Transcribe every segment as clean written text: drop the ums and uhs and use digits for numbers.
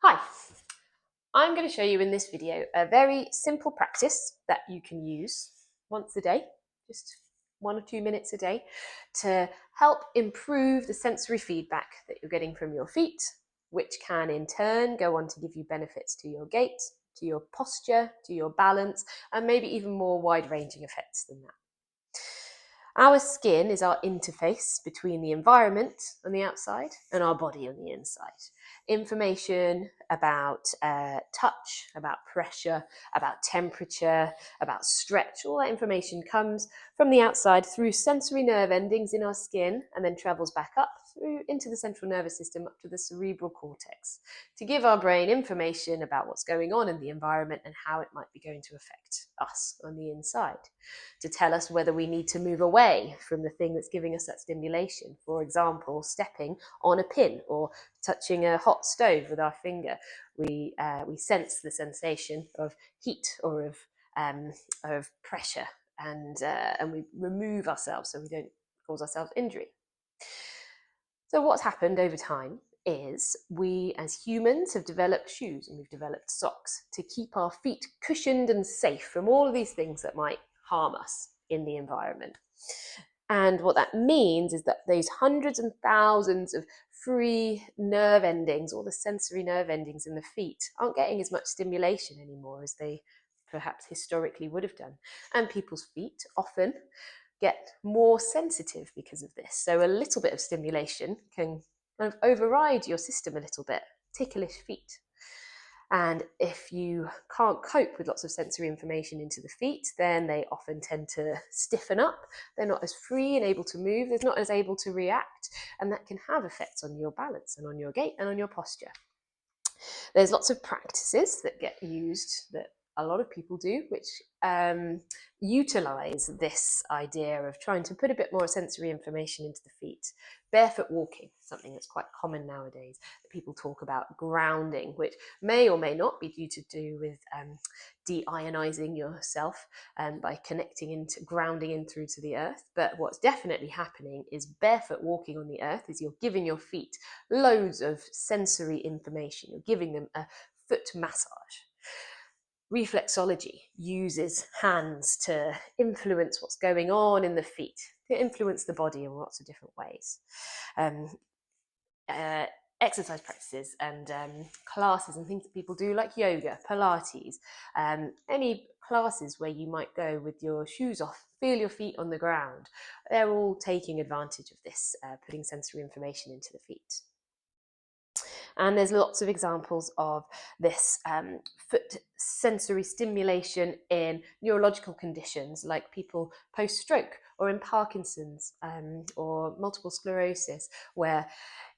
Hi, I'm going to show you in this video a very simple practice that you can use once a day, just 1 or 2 minutes a day, to help improve the sensory feedback that you're getting from your feet, which can in turn go on to give you benefits to your gait, to your posture, to your balance, and maybe even more wide-ranging effects than that. Our skin is our interface between the environment on the outside and our body on the inside. Information about touch, about pressure, about temperature, about stretch, all that information comes from the outside through sensory nerve endings in our skin and then travels back up through into the central nervous system up to the cerebral cortex to give our brain information about what's going on in the environment and how it might be going to affect us on the inside, to tell us whether we need to move away from the thing that's giving us that stimulation. For example, stepping on a pin or touching a hot stove with our finger. We sense the sensation of heat or of pressure, and we remove ourselves so we don't cause ourselves injury. So what's happened over time is we as humans have developed shoes and we've developed socks to keep our feet cushioned and safe from all of these things that might harm us in the environment. And what that means is that those hundreds and thousands of free nerve endings, all the sensory nerve endings in the feet, aren't getting as much stimulation anymore as they perhaps historically would have done. And people's feet often get more sensitive because of this. So a little bit of stimulation can kind of override your system a little bit, ticklish feet. And if you can't cope with lots of sensory information into the feet, then they often tend to stiffen up. They're not as free and able to move. They're not as able to react. And that can have effects on your balance and on your gait and on your posture. There's lots of practices that get used that a lot of people do, which utilize this idea of trying to put a bit more sensory information into the feet. Barefoot walking, something that's quite common nowadays. People talk about grounding, which may or may not be due to do with de-ionizing yourself by connecting into, grounding in through to the earth. But what's definitely happening is barefoot walking on the earth is you're giving your feet loads of sensory information. You're giving them a foot massage. Reflexology uses hands to influence what's going on in the feet, to influence the body in lots of different ways. Exercise practices and classes and things that people do like yoga, Pilates, any classes where you might go with your shoes off, feel your feet on the ground. They're all taking advantage of this, putting sensory information into the feet. And there's lots of examples of this foot sensory stimulation in neurological conditions like people post-stroke or in Parkinson's or multiple sclerosis, where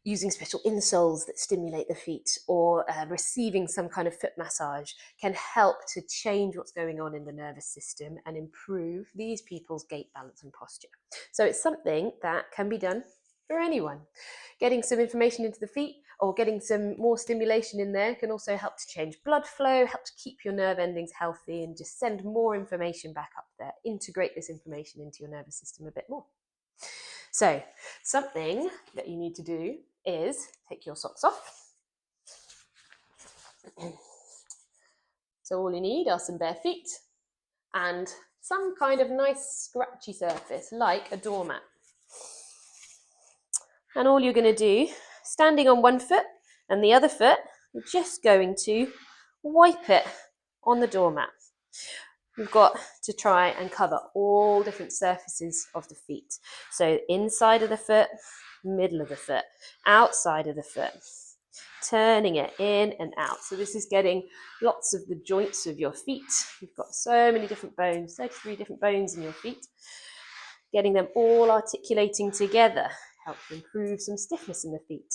using special insoles that stimulate the feet or receiving some kind of foot massage can help to change what's going on in the nervous system and improve these people's gait, balance and posture. So it's something that can be done for anyone. Getting some information into the feet or getting some more stimulation in there can also help to change blood flow, help to keep your nerve endings healthy and just send more information back up there, integrate this information into your nervous system a bit more. So something that you need to do is take your socks off. So all you need are some bare feet and some kind of nice scratchy surface like a doormat. And all you're going to do, standing on one foot and the other foot, you're just going to wipe it on the doormat. You've got to try and cover all different surfaces of the feet. So inside of the foot, middle of the foot, outside of the foot, turning it in and out. So this is getting lots of the joints of your feet. You've got so many different bones, 33 different bones in your feet. Getting them all articulating together helps improve some stiffness in the feet.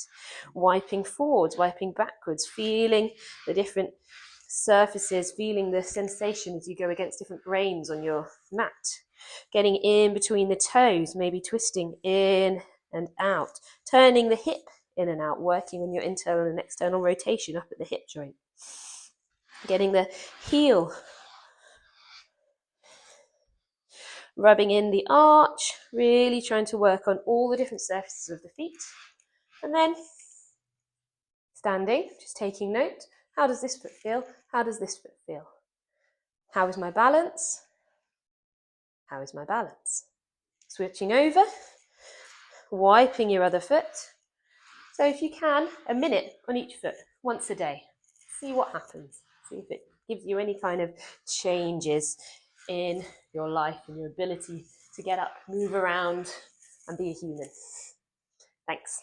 Wiping forwards, wiping backwards, feeling the different surfaces, feeling the sensation as you go against different grains on your mat. Getting in between the toes, maybe twisting in and out. Turning the hip in and out, working on your internal and external rotation up at the hip joint. Getting the heel, rubbing in the arch, really trying to work on all the different surfaces of the feet. And then Standing, just taking note. How does this foot feel? How does this foot feel? How is my balance? How is my balance? Switching over, wiping your other foot. So if you can, a minute on each foot, once a day. See what happens. See if it gives you any kind of changes in your life and your ability to get up, move around, and be a human. Thanks.